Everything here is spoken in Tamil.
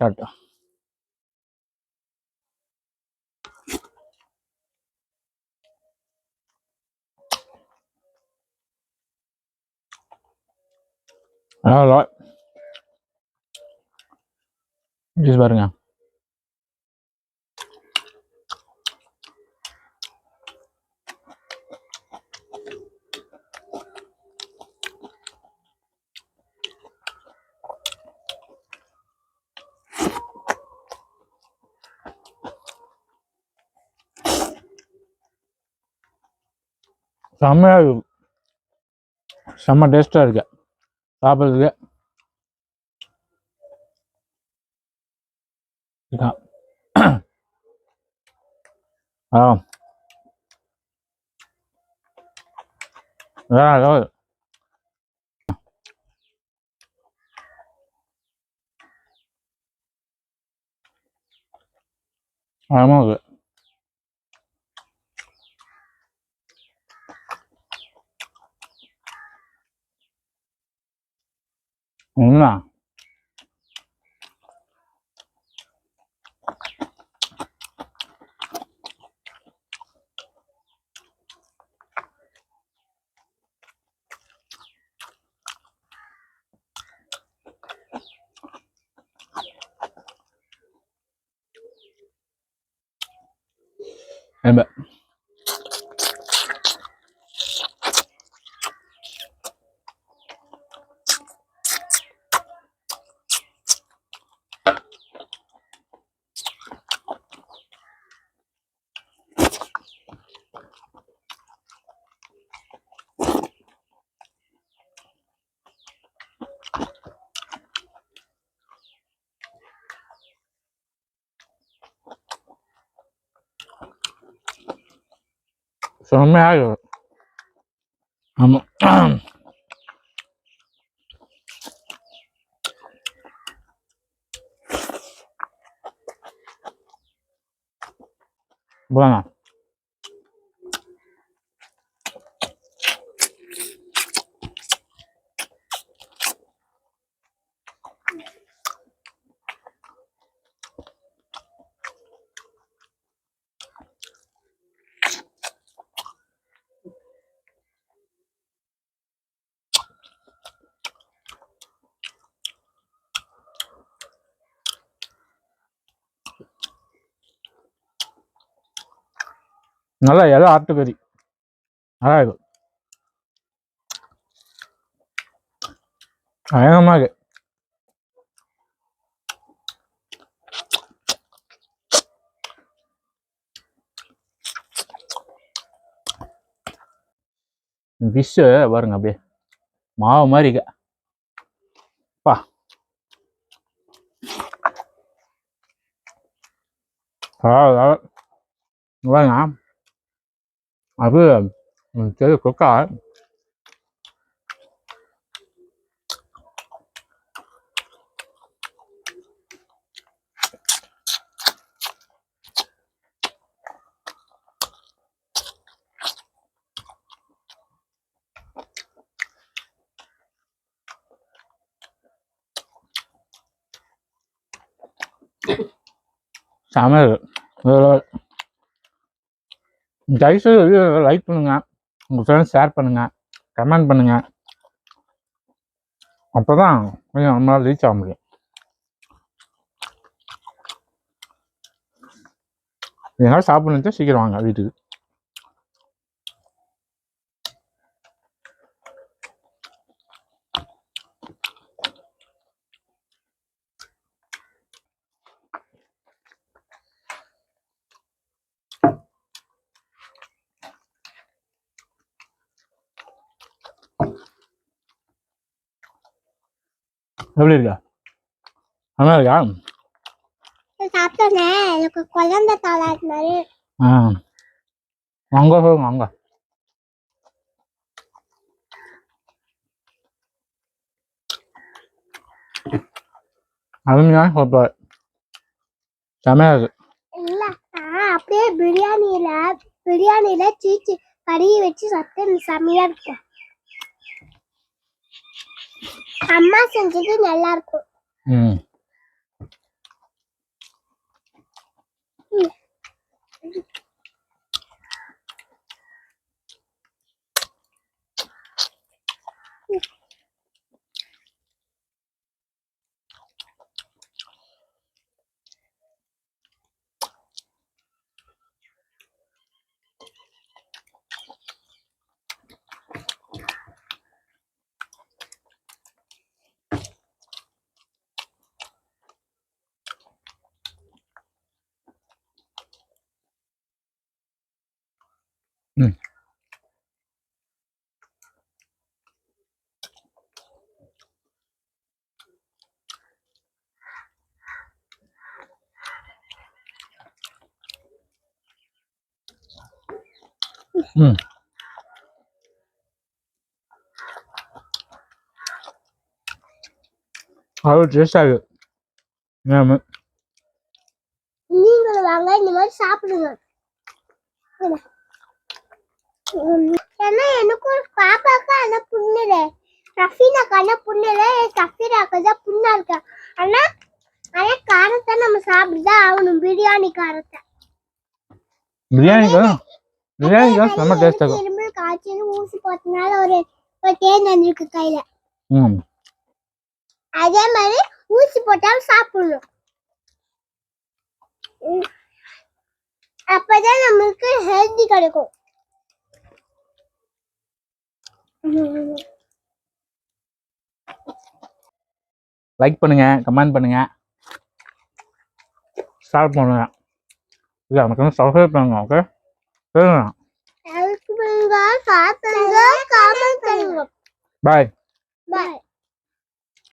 டாட்டா. ஹலோ ஜூஸ் பாருங்க. செம்மையாக இருக்கு, செம்ம டேஸ்டாக இருக்கு சாப்பிட்றதுக்கு. ஆ வேற லெவல். ஆமாம் இருக்கு. உண்மை ரொம்ப செம்மையாக இருக்கு. ஆமாம் போங்க. நல்லா இலை ஆட்டுக்கறி நல்லா இருக்கும், பயங்கரமாக இருக்கு. ஃபிஷ்ஷு பாருங்க அப்படியே மாவு மாதிரி இருக்கு. பா பாருங்க அது சரி கொக்கா சமையல். தயவுசெய்து வீடியோ லைக் பண்ணுங்க, உங்கள் ஃப்ரெண்ட்ஸ் ஷேர் பண்ணுங்க, கமெண்ட் பண்ணுங்க. அப்போ தான் கொஞ்சம் நம்மளால் ரீச் ஆக முடியும். இதனால் சாப்பிட்ணுட்டு சீக்கிரம் வாங்க வீட்டுக்கு. எப்படி இருக்கா? நல்லா இருக்கா? சாப்பிட்டோன்னே எனக்கு குழந்தை தாளாட்டு மாதிரி. வாங்க சொல்லுங்க வாங்க. அருமையாக சாப்பாடு, செமையாக இருக்கு. இல்ல அப்படியே பிரியாணியில சீச்சி கறி வச்சு சாப்பிட்டு செமையா இருக்கும். அம்மா செஞ்சது நல்லா இருக்கும். ம் அவ்வளோ டேஸ்டாக இருக்கு நீங்களும் வாங்க இந்த மாதிரி சாப்பிடுங்க. ஏன்னா எனக்கு ஒரு பாப்பாக்கு ஆனா புண்ணுல, ரஃபீனாக்கு ஆனா புண்ணுல, சஃபீராக்கு தான் புண்ணா இருக்கு. ஆனா ஆனா காரத்தை நம்ம சாப்பிட்டுதான் ஆகணும், பிரியாணி காரத்தை. பிரியாணிக்கு செம்ம டேஸ்ட் இருக்கும். இருமல் காய்ச்சல் ஊசி போட்டனால ஒரு தேன் வந்துருக்கு கையில. அதே மாதிரி ஊசி போட்டாலும் சாப்பிடணும். அப்பதான் நம்மளுக்கு ஹெல்தி கிடைக்கும். லைக் பண்ணுங்க, கமெண்ட் பண்ணுங்க, ஷேர் பண்ணுங்க. இல்லை எனக்கு சப்ஸ்கிரைப் பண்ணுங்க. ஓகே சரிங்க. லைக் பண்ணுங்க, ஷேர் பண்ணுங்க, கமெண்ட் பண்ணுங்க. பாய். பாய்.